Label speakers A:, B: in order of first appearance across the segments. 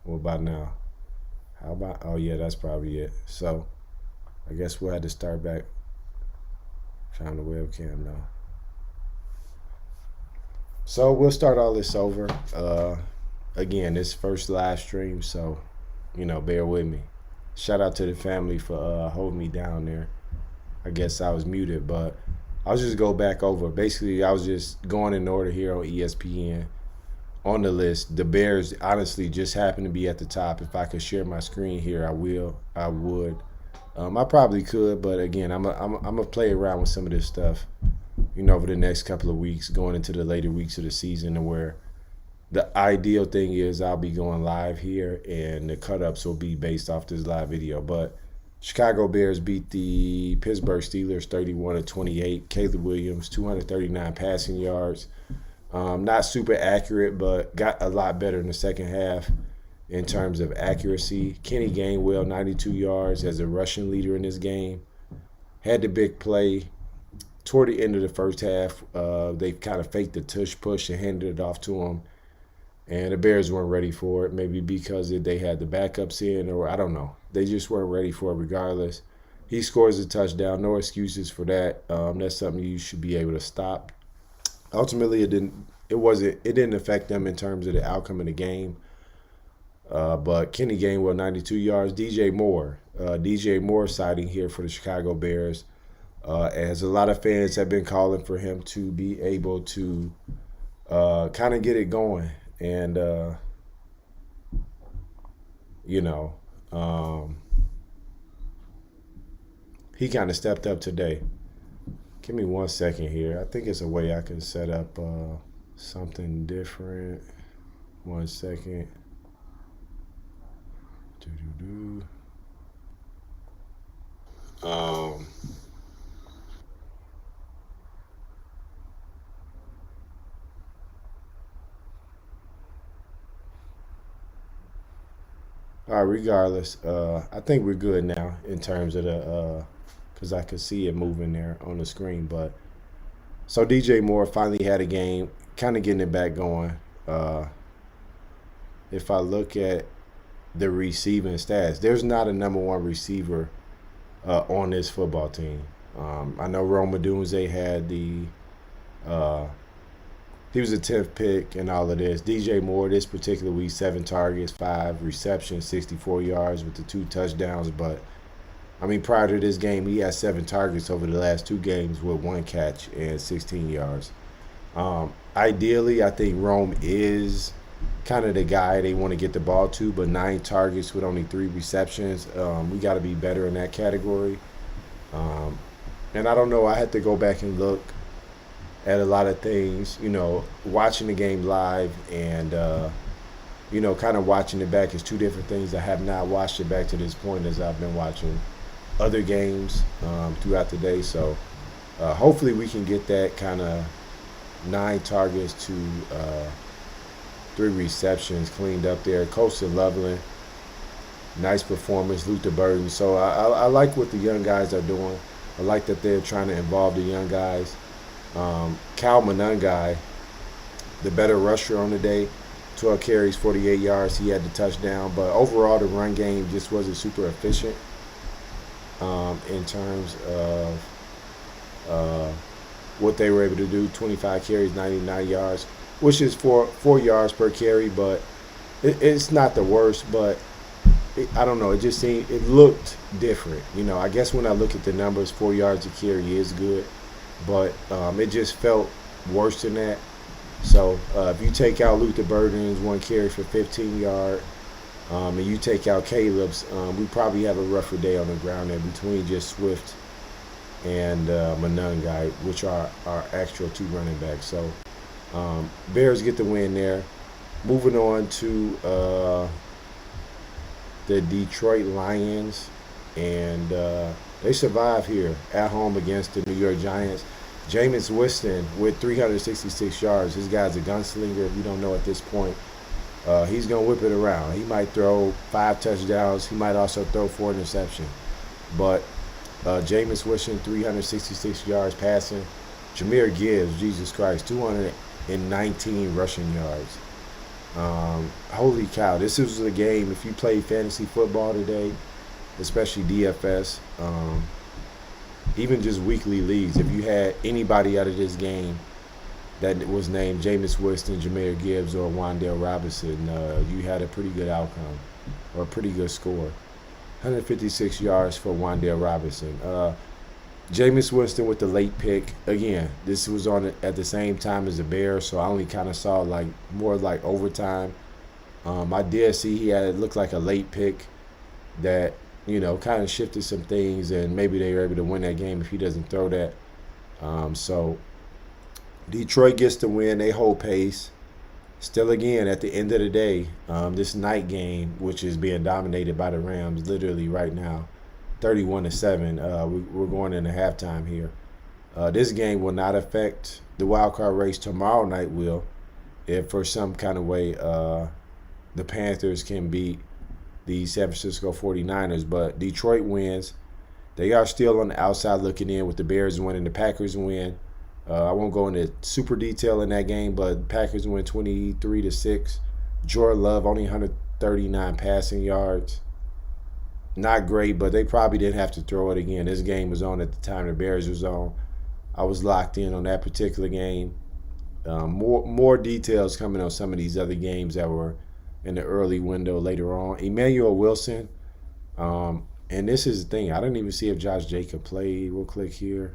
A: What about now? How about? Oh yeah, that's probably it. So I guess we'll have to start back. Found the webcam now. So we'll start all this over. Again, this first live stream, so bear with me. Shout out to the family for holding me down there. I guess I was muted, but I'll just go back over. Basically, I was just going in order here on ESPN. On the list, the Bears honestly just happen to be at the top. If I could share my screen here, I will. I would. I probably could, but again, I'm gonna play around with some of this stuff, over the next couple of weeks, going into the later weeks of the season, and where the ideal thing is I'll be going live here, and the cut ups will be based off this live video. But Chicago Bears beat the Pittsburgh Steelers 31-28. Caleb Williams 239 passing yards. Not super accurate, but got a lot better in the second half in terms of accuracy. Kenny Gainwell 92 yards as a rushing leader in this game. Had the big play toward the end of the first half. They kind of faked the tush push and handed it off to him. And the Bears weren't ready for it, maybe because they had the backups in, or I don't know. They just weren't ready for it regardless. He scores a touchdown. No excuses for that. That's something you should be able to stop. Ultimately, it didn't affect them in terms of the outcome of the game. But Kenny Gainwell, 92 yards. DJ Moore sighting here for the Chicago Bears. As a lot of fans have been calling for him to be able to kind of get it going. And, he kind of stepped up today. Give me 1 second here. I think it's a way I can set up something different. 1 second. All right, regardless, I think we're good now in terms of the, because I could see it moving there on the screen. But so DJ Moore finally had a game, kind of getting it back going. If I look at the receiving stats, there's not a number one receiver on this football team. I know Rome Odunze had he was a 10th pick and all of this. DJ Moore, this particular week, 7 targets, 5 receptions, 64 yards with the 2 touchdowns. But, prior to this game, he had 7 targets over the last 2 games with 1 catch and 16 yards. Ideally, I think Rome is kind of the guy they want to get the ball to, but 9 targets with only 3 receptions. We got to be better in that category. And I don't know. I had to go back and look at a lot of things, watching the game live and, kind of watching it back is 2 different things. I have not watched it back to this point as I've been watching other games throughout the day. So hopefully we can get that kind of 9 targets to 3 receptions cleaned up there. Colston Loveland, nice performance. Luther Burden. So I like what the young guys are doing. I like that they're trying to involve the young guys. Cal Monangai, the better rusher on the day, 12 carries, 48 yards. He had the touchdown, but overall the run game just wasn't super efficient in terms of what they were able to do. 25 carries, 99 yards, which is 4 yards per carry, but it's not the worst. But I don't know. It just seemed it looked different. I guess when I look at the numbers, 4 yards a carry is good. But it just felt worse than that. So if you take out Luther Burden's 1 carry for 15 yards, and you take out Caleb's, we probably have a rougher day on the ground there between just Swift and Monangai, which are our actual 2 running backs. So Bears get the win there. Moving on to the Detroit Lions, and they survive here at home against the New York Giants. Jameis Winston with 366 yards. This guy's a gunslinger. If you don't know at this point, he's going to whip it around. He might throw 5 touchdowns. He might also throw 4 interceptions. But Jameis Winston, 366 yards passing. Jahmyr Gibbs, Jesus Christ, 219 rushing yards. Holy cow! This was a game. If you played fantasy football today, especially DFS, even just weekly leagues, if you had anybody out of this game that was named Jameis Winston, Jahmyr Gibbs, or Wan'Dale Robinson, you had a pretty good outcome or a pretty good score. 156 yards for Wan'Dale Robinson. Jameis Winston with the late pick. Again, this was on at the same time as the Bears, so I only kind of saw like more like overtime. I did see he had it looked like a late pick that kind of shifted some things, and maybe they were able to win that game if he doesn't throw that. So Detroit gets the win. They hold pace. Still, again, at the end of the day, this night game, which is being dominated by the Rams, literally right now, 31-7. We're going into halftime here. This game will not affect the wild card race. Tomorrow night will, if for some kind of way the Panthers can beat the San Francisco 49ers. But Detroit wins. They are still on the outside looking in with the Bears winning, the Packers win. I won't go into super detail in that game, but Packers win 23-6. Jordan Love only 139 passing yards. Not great, but they probably didn't have to throw it again. This game was on at the time the Bears was on. I was locked in on that particular game. More details coming on some of these other games that were in the early window later on. Emmanuel Wilson, and this is the thing. I didn't even see if Josh Jacobs played. We'll click here.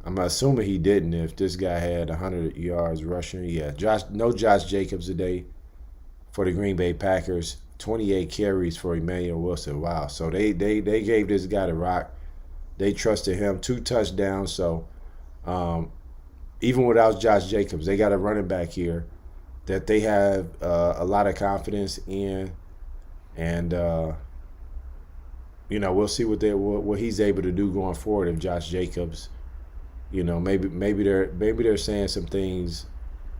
A: I'm assuming he didn't if this guy had 100 yards rushing. Yeah, no Josh Jacobs today for the Green Bay Packers. 28 carries for Emmanuel Wilson. Wow. So they gave this guy the rock. They trusted him. 2 touchdowns. So even without Josh Jacobs, they got a running back here that they have a lot of confidence in. And, we'll see what he's able to do going forward if Josh Jacobs – maybe they're saying some things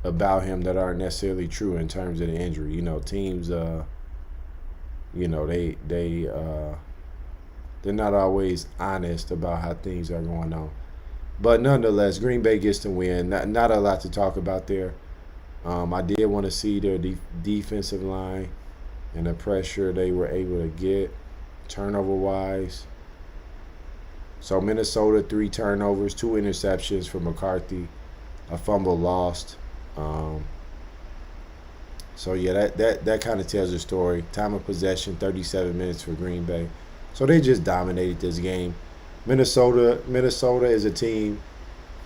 A: about him that aren't necessarily true in terms of the injury. Teams, they're not always honest about how things are going on. But nonetheless, Green Bay gets the win. Not a lot to talk about there. I did want to see their defensive line and the pressure they were able to get turnover-wise. So Minnesota, 3 turnovers, 2 interceptions for McCarthy, a fumble lost. So yeah, that kind of tells the story. Time of possession, 37 minutes for Green Bay. So they just dominated this game. Minnesota is a team.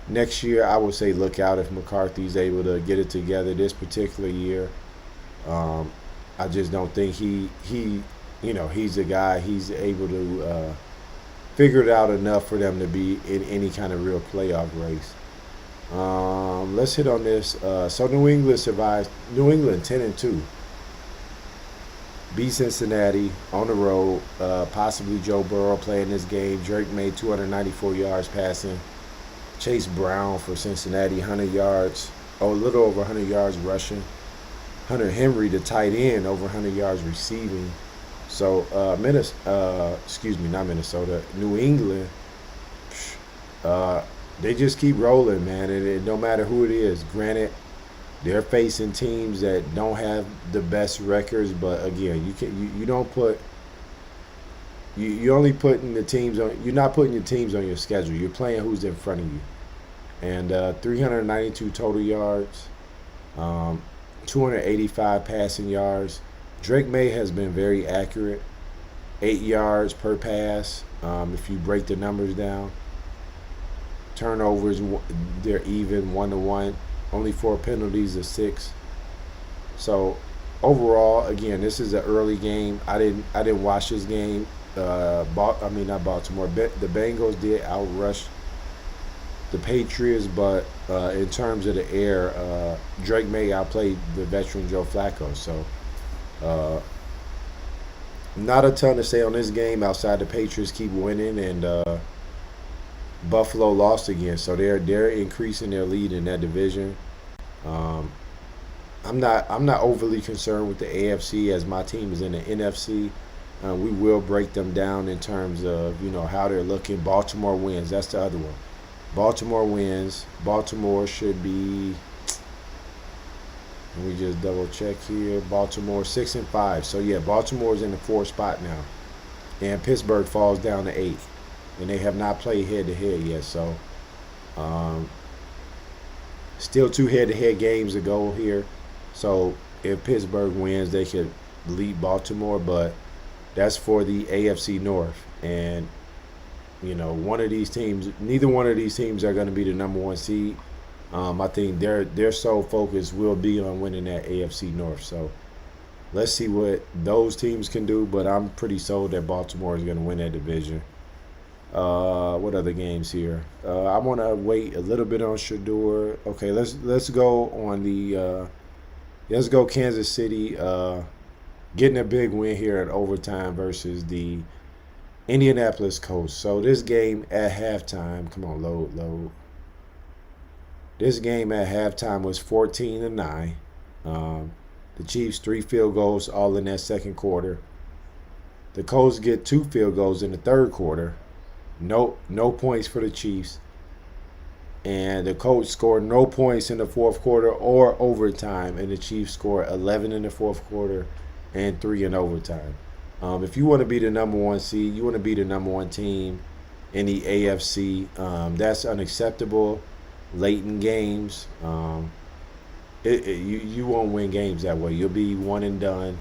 A: Next year, I would say look out if McCarthy's able to get it together this particular year. I just don't think he's a guy. He's able to figure it out enough for them to be in any kind of real playoff race. Let's hit on this. So New England survives. New England 10-2. Beat Cincinnati on the road. Possibly Joe Burrow playing this game. Drake made 294 yards passing. Chase Brown for Cincinnati, 100 yards. A little over 100 yards rushing. Hunter Henry, the tight end, over 100 yards receiving. So, New England, they just keep rolling, man. And no matter who it is, granted, they're facing teams that don't have the best records. But again, you don't put you only putting the teams on. You're not putting your teams on your schedule. You're playing who's in front of you. And 392 total yards, 285 passing yards. Drake May has been very accurate, 8 yards per pass. If you break the numbers down, turnovers they're even 1-1. Only 4 penalties of 6. So overall, again, this is an early game. I didn't watch this game. Not Baltimore. The Bengals did outrush the Patriots, but in terms of the air, Drake May outplayed the veteran Joe Flacco. So. Not a ton to say on this game outside the Patriots keep winning and Buffalo lost again, so they're increasing their lead in that division. I'm not overly concerned with the AFC as my team is in the NFC. We will break them down in terms of how they're looking. Baltimore wins. That's the other one. Baltimore wins. Baltimore should be Let me just double check here. Baltimore 6-5. So yeah, Baltimore's in the 4th spot now, and Pittsburgh falls down to 8, and they have not played head to head yet. So um, still 2 head to head games to go here. So if Pittsburgh wins, they could lead Baltimore, but that's for the AFC North, and one of these teams, neither one of these teams are going to be the number 1 seed. I think their sole focus will be on winning that AFC North. So let's see what those teams can do. But I'm pretty sold that Baltimore is going to win that division. What other games here? I want to wait a little bit on Shador. Okay, let's go on the let's go Kansas City. Getting a big win here in overtime versus the Indianapolis Colts. So this game at halftime, come on, load. This game at halftime was 14-9. The Chiefs 3 field goals all in that second quarter. The Colts get 2 field goals in the third quarter. No points for the Chiefs. And the Colts scored no points in the fourth quarter or overtime, and the Chiefs scored 11 in the fourth quarter and 3 in overtime. If you want to be the number 1 seed, you want to be the number 1 team in the AFC. That's unacceptable. Late in games, you won't win games that way. You'll be one and done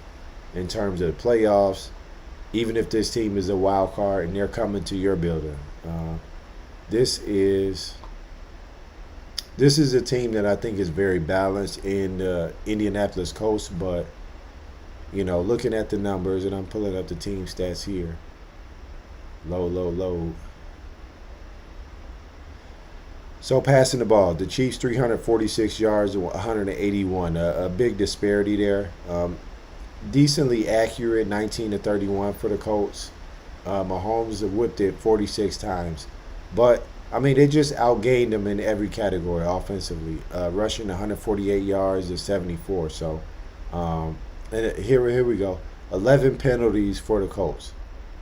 A: in terms of the playoffs. Even if this team is a wild card and they're coming to your building, this is a team that I think is very balanced in the Indianapolis Colts, but looking at the numbers, and I'm pulling up the team stats here. Low. So passing the ball, the Chiefs 346 yards and 181. A big disparity there. Decently accurate, 19-31 for the Colts. Mahomes whipped it 46 times. But, they just outgained them in every category offensively. Rushing 148 yards to 74. So, and here we go. 11 penalties for the Colts.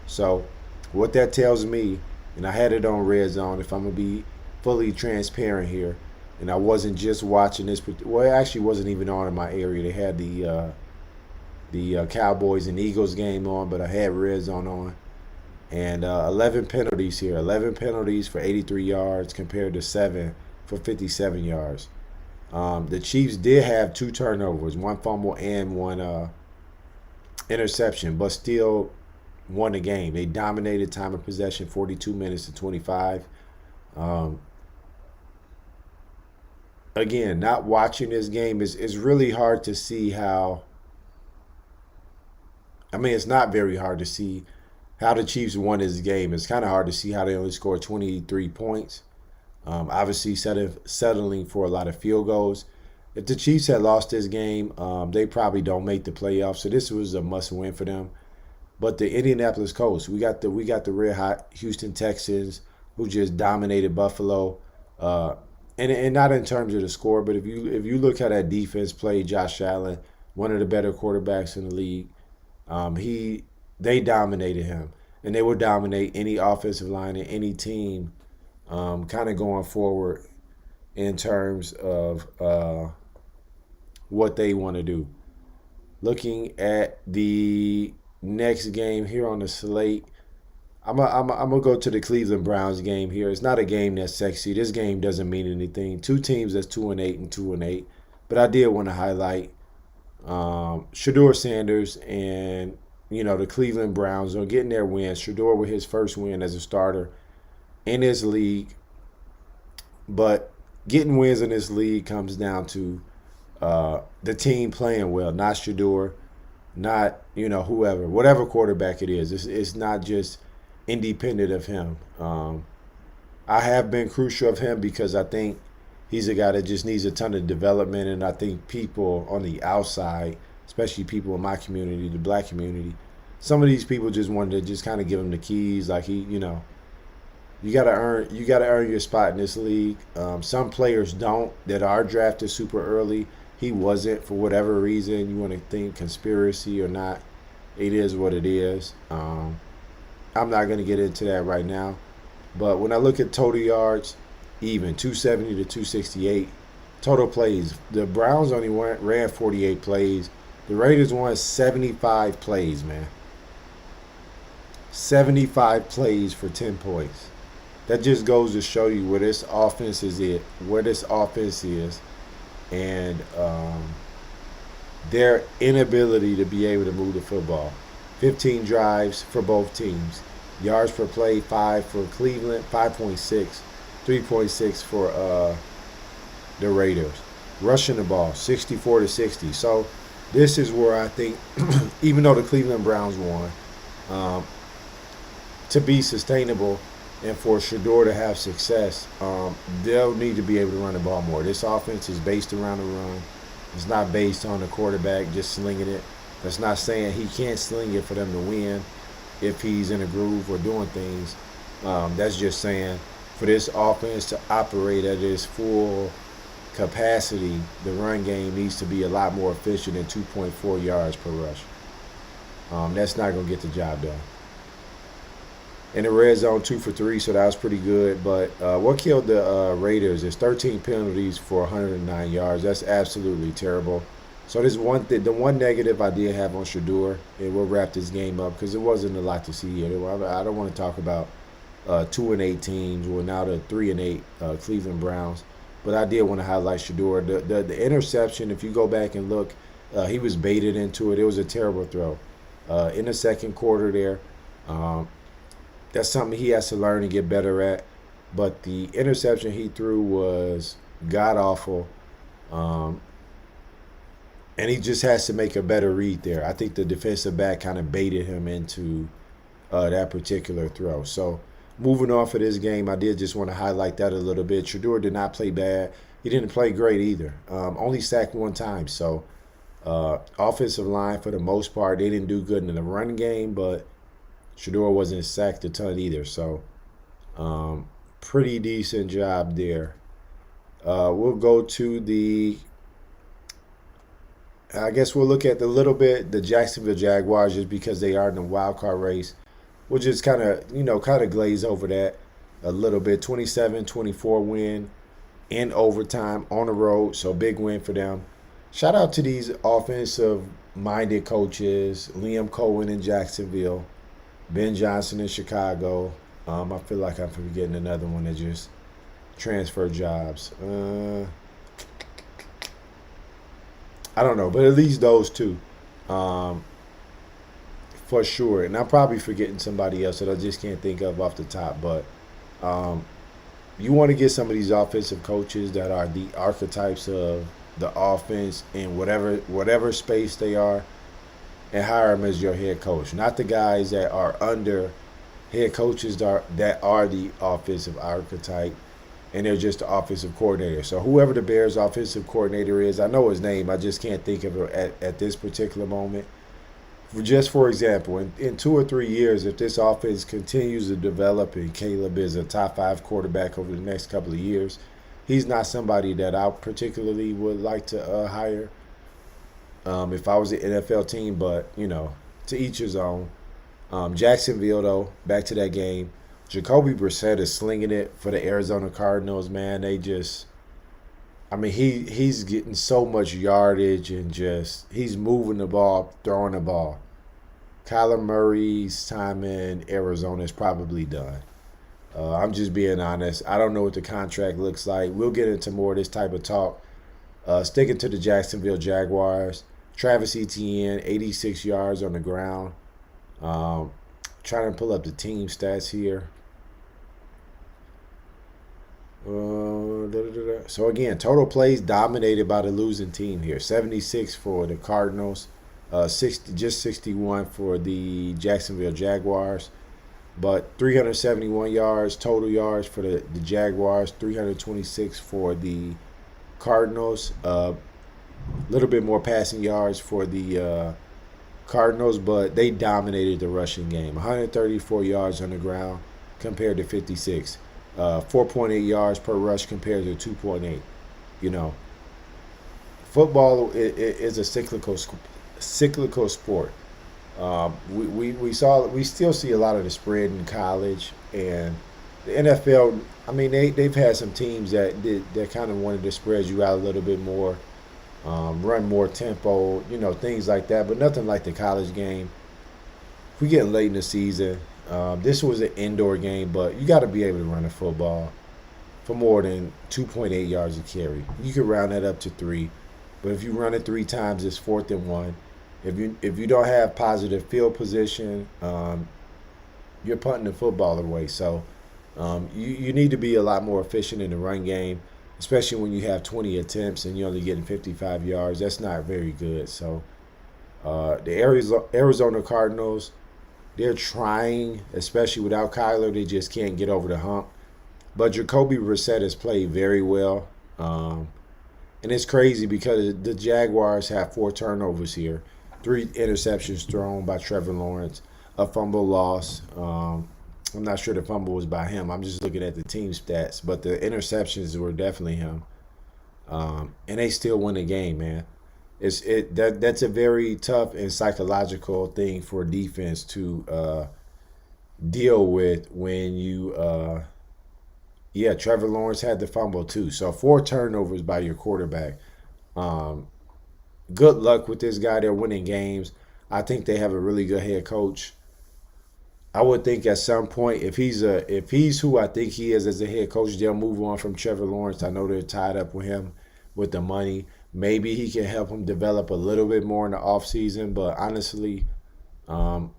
A: So what that tells me, and I had it on Red Zone, if I'm going to be fully transparent here, and I wasn't just watching this, well, it actually wasn't even on in my area. They had the Cowboys and Eagles game on, but I had Red Zone on. And 11 penalties here. 11 penalties for 83 yards compared to 7 for 57 yards. The Chiefs did have 2 turnovers, 1 fumble and 1 interception, but still won the game. They dominated time of possession, 42 minutes to 25. Again, not watching this game is really hard to see how. It's not very hard to see how the Chiefs won this game. It's kind of hard to see how they only scored 23 points. Obviously, settling for a lot of field goals. If the Chiefs had lost this game, they probably don't make the playoffs. So this was a must-win for them. But the Indianapolis Colts, we got the red hot Houston Texans who just dominated Buffalo, and not in terms of the score, but if you look how that defense played, Josh Allen, one of the better quarterbacks in the league, they dominated him, and they would dominate any offensive line and any team. Kind of going forward in terms of what they want to do. Looking at the next game here on the slate, I'm gonna go to the Cleveland Browns game here. It's not a game that's sexy. This game doesn't mean anything. 2 teams that's 2-8 and 2-8, but I did want to highlight Shador Sanders and the Cleveland Browns are getting their win. Shador with his first win as a starter in this league, but getting wins in this league comes down to the team playing well, not Shador, not whoever, whatever quarterback it is. It's not just independent of him. I have been crucial of him because I think he's a guy that just needs a ton of development, and I think people on the outside, especially people in my community, the black community, some of these people just wanted to just kind of give him the keys, like you gotta earn your spot in this league. Some players don't that are drafted super early. He wasn't, for whatever reason. You want to think conspiracy or not, it is what it is. I'm not gonna get into that right now. But when I look at total yards, even 270 to 268, Total plays. The Browns only ran 48 plays. The Raiders won 75 plays, man. 75 plays for 10 points. That just goes to show you where this offense is where this offense is, and their inability to be able to move the football. 15 drives for both teams. Yards per play, 5 for Cleveland, 5.6, 3.6 for the Raiders. Rushing the ball, 64 to 60. So this is where I think, even though the Cleveland Browns won, to be sustainable and for Shador to have success, they'll need to be able to run the ball more. This offense is based around the run. It's not based on the quarterback just slinging it. That's not saying he can't sling it for them to win if he's in a groove or doing things. That's just saying for this offense to operate at its full capacity, the run game needs to be a lot more efficient than 2.4 yards per rush. That's not going to get the job done. In the red zone, 2 for 3, so that was pretty good. But what killed the Raiders is 13 penalties for 109 yards. That's absolutely terrible. So there's the one negative I did have on Shador, and we'll wrap this game up because it wasn't a lot to see here. I don't want to talk about 2-8 teams. Well, now the 3-8 Cleveland Browns. But I did want to highlight Shador. The interception, if you go back and look, he was baited into it. It was a terrible throw. In the second quarter there, that's something he has to learn and get better at. But the interception he threw was god-awful. And he just has to make a better read there. I think the defensive back kind of baited him into that particular throw. So moving off of this game, I did just want to highlight that a little bit. Shador did not play bad. He didn't play great either. Only sacked one time. So offensive line, for the most part, they didn't do good in the run game, but Shador wasn't sacked a ton either. So pretty decent job there. We'll go to I guess we'll look at the Jacksonville Jaguars, just because they are in the wild card race. We'll just kind of glaze over that a little bit. 27-24 win in overtime on the road, so big win for them. Shout out to these offensive-minded coaches, Liam Cohen in Jacksonville, Ben Johnson in Chicago. I feel like I'm forgetting another one that just transferred jobs. I don't know, but at least those two, for sure. And I'm probably forgetting somebody else that I just can't think of off the top. But you want to get some of these offensive coaches that are the archetypes of the offense in whatever space they are, and hire them as your head coach. Not the guys that are under head coaches that are the offensive archetype, and they're just the offensive coordinator. So whoever the Bears' offensive coordinator is, I know his name, I just can't think of it at this particular moment. Just for example, in 2 or 3 years, if this offense continues to develop and Caleb is a top 5 quarterback over the next couple of years, he's not somebody that I particularly would like to hire if I was an NFL team. But, to each his own. Jacksonville, though, back to that game. Jacoby Brissett is slinging it for the Arizona Cardinals, man. He's getting so much yardage and he's moving the ball, throwing the ball. Kyler Murray's time in Arizona is probably done. I'm just being honest. I don't know what the contract looks like. We'll get into more of this type of talk. Sticking to the Jacksonville Jaguars. Travis Etienne, 86 yards on the ground. Trying to pull up the team stats here. So again, total plays dominated by the losing team here. 76 for the Cardinals, 61 for the Jacksonville Jaguars, but 371 yards total yards for the Jaguars, 326 for the Cardinals. Little bit more passing yards for the Cardinals, but they dominated the rushing game. 134 yards on the ground compared to 56. 4.8 yards per rush compared to 2.8. Football is a cyclical sport. We still see a lot of the spread in college, and the NFL. I mean, they've had some teams that kind of wanted to spread you out a little bit more, run more tempo, things like that. But nothing like the college game. If we get late in the season, this was an indoor game, but you got to be able to run a football for more than 2.8 yards a carry. You can round that up to 3, but if you run it 3 times, it's 4th and 1. If you don't have positive field position, you're punting the football away. So you need to be a lot more efficient in the run game, especially when you have 20 attempts and you're only getting 55 yards. That's not very good. So the Arizona Cardinals, they're trying, especially without Kyler. They just can't get over the hump. But Jacoby Brissett has played very well. And it's crazy because the Jaguars have 4 turnovers here, 3 interceptions thrown by Trevor Lawrence, a fumble loss. I'm not sure the fumble was by him. I'm just looking at the team stats, but the interceptions were definitely him. And they still win the game, man. That's a very tough and psychological thing for defense to deal with when yeah, Trevor Lawrence had the fumble too. So 4 turnovers by your quarterback. Um, Good luck with this guy. They're winning games. I think they have a really good head coach. I would think at some point, if he's who I think he is as a head coach, they'll move on from Trevor Lawrence. I know they're tied up with him with the money. Maybe he can help him develop a little bit more in the offseason. But honestly, um,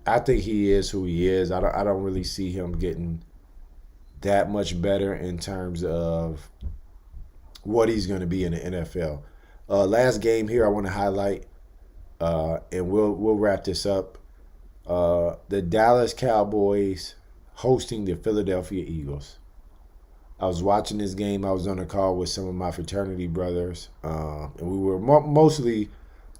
A: I think he is who he is. I don't really see him getting that much better in terms of what he's going to be in the NFL. Last game here, I want to highlight, and we'll wrap this up. The Dallas Cowboys hosting the Philadelphia Eagles. I was watching this game. I was on a call with some of my fraternity brothers, and we were mostly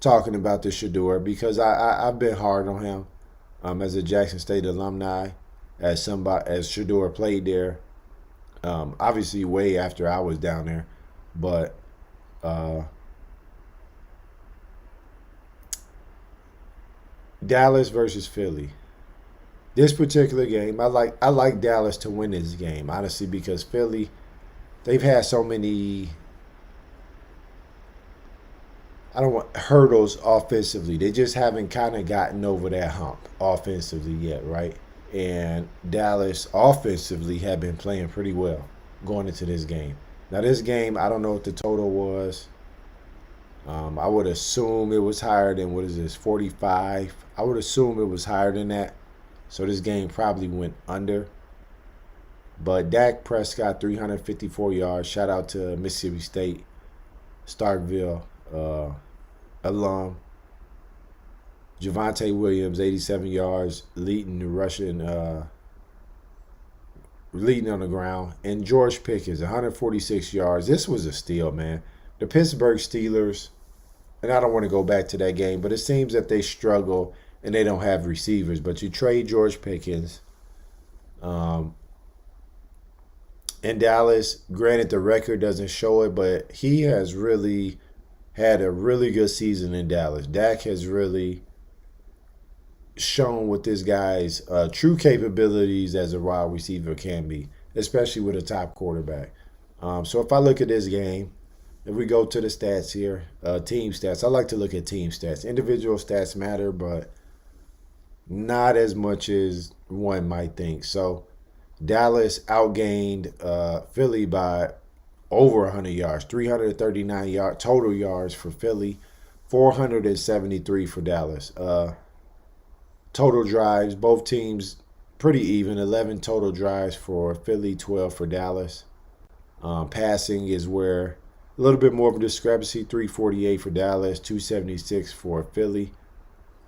A: talking about the Shador because I've been hard on him as a Jackson State alumni, as Shador played there. Obviously, way after I was down there, but uh, Dallas versus Philly. This particular game, I like Dallas to win this game honestly because Philly, they've had so many, I don't want hurdles offensively. They just haven't kind of gotten over that hump offensively yet, right? And Dallas offensively have been playing pretty well going into this game. Now this game, I don't know what the total was. I would assume it was higher than what is this 45. I would assume it was higher than that. So this game probably went under. But Dak Prescott 354 yards. Shout out to Mississippi State, Starkville alum. Javante Williams 87 yards, leading the Russian, leading on the ground, and George Pickens 146 yards. This was a steal, man. The Pittsburgh Steelers, and I don't want to go back to that game, but it seems that they struggle and they don't have receivers. But you trade George Pickens. Um, in Dallas, granted the record doesn't show it, but he has really had a really good season in Dallas. Dak has really shown what this guy's true capabilities as a wide receiver can be, especially with a top quarterback. So if I look at this game, if we go to the stats here, team stats, I like to look at team stats. Individual stats matter, but not as much as one might think. So Dallas outgained Philly by over 100 yards, 339 total yards for Philly, 473 for Dallas. Total drives, both teams pretty even, 11 total drives for Philly, 12 for Dallas. Passing is where a little bit more of a discrepancy, 348 for Dallas, 276 for Philly.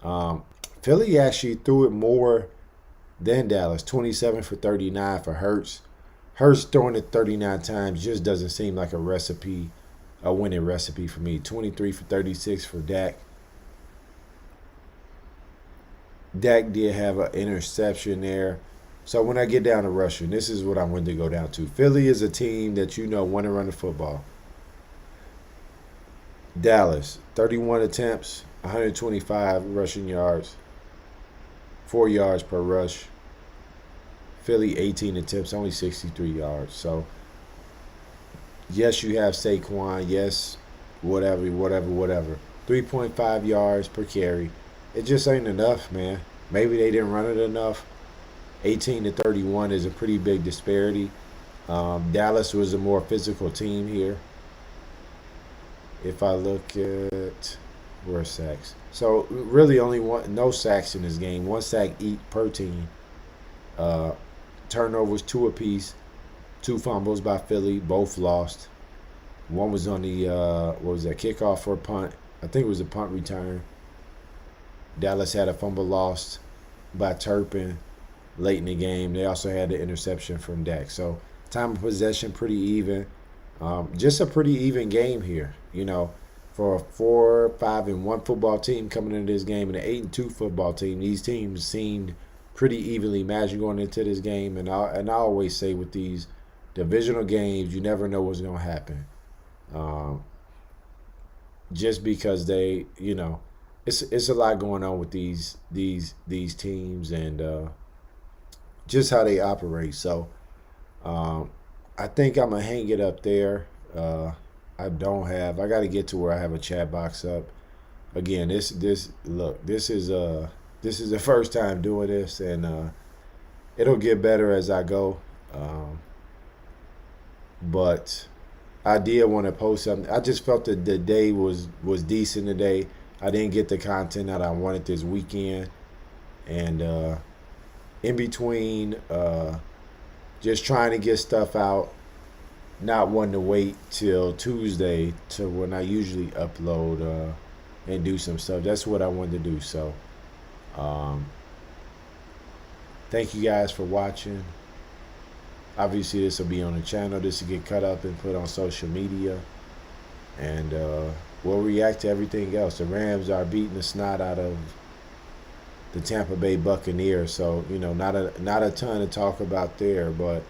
A: Um, Philly actually threw it more than Dallas, 27 for 39 for Hurts. Hurts throwing it 39 times just doesn't seem like a winning recipe for me. 23 for 36 for Dak. Dak did have an interception there. So when I get down to rushing, this is what I wanted to go down to. Philly is a team that want to run the football. Dallas, 31 attempts, 125 rushing yards, 4 yards per rush. Philly 18 attempts, only 63 yards. So yes, you have Saquon. Yes, whatever. 3.5 yards per carry. It just ain't enough, man. Maybe they didn't run it enough. 18 to 31 is a pretty big disparity. Dallas was a more physical team here. If I look at where sacks, so really only no sacks in this game. One sack each per team. Uh, Turnovers two apiece. Two fumbles by Philly, both lost. One was on the what was that, kickoff for a punt? I think it was a punt return. Dallas had a fumble lost by Turpin late in the game. They also had the interception from Dak. So time of possession pretty even. Just a pretty even game here. You know, for a 4-5-1 football team coming into this game and an 8-2 football team, these teams seemed pretty evenly matched going into this game. And I always say with these divisional games, you never know what's going to happen. Just because they, you know, it's a lot going on with these teams and just how they operate. So I think I'm gonna hang it up there. I got to get to where I have a chat box up. Again, this is the first time doing this, and it'll get better as I go. But I did want to post something. I just felt that the day was decent today. I didn't get the content that I wanted this weekend, and in between, just trying to get stuff out, not wanting to wait till Tuesday to when I usually upload and do some stuff. That's what I wanted to do. So, thank you guys for watching. Obviously, this will be on the channel. This will get cut up and put on social media. And we'll react to everything else. The Rams are beating the snot out of the Tampa Bay Buccaneers. So, you know, not a ton to talk about there. But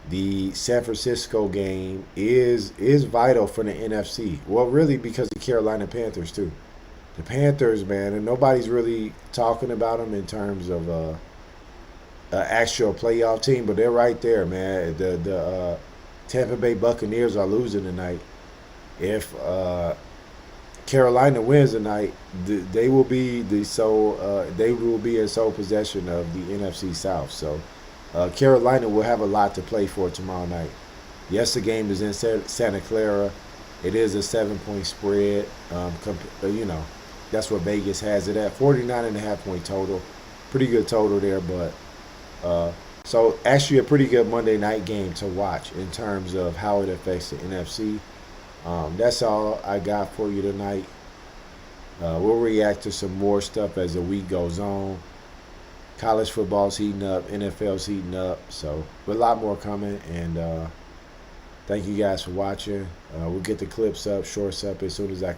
A: the San Francisco game is vital for the NFC. Well, really, because the Carolina Panthers, too. The Panthers, man, and nobody's really talking about them in terms of actual playoff team, but they're right there, man. The Tampa Bay Buccaneers are losing tonight. If Carolina wins tonight, they will be in sole possession of the NFC South. So Carolina will have a lot to play for tomorrow night. Yes, the game is in Santa Clara. It is a 7-point spread. You know, that's what Vegas has it at. 49.5-point total. Pretty good total there, but so actually a pretty good Monday night game to watch in terms of how it affects the NFC. That's all I got for you tonight. We'll react to some more stuff as the week goes on. College football's heating up, NFL's heating up, so a lot more coming. And thank you guys for watching. We'll get the clips up, shorts up as soon as I can.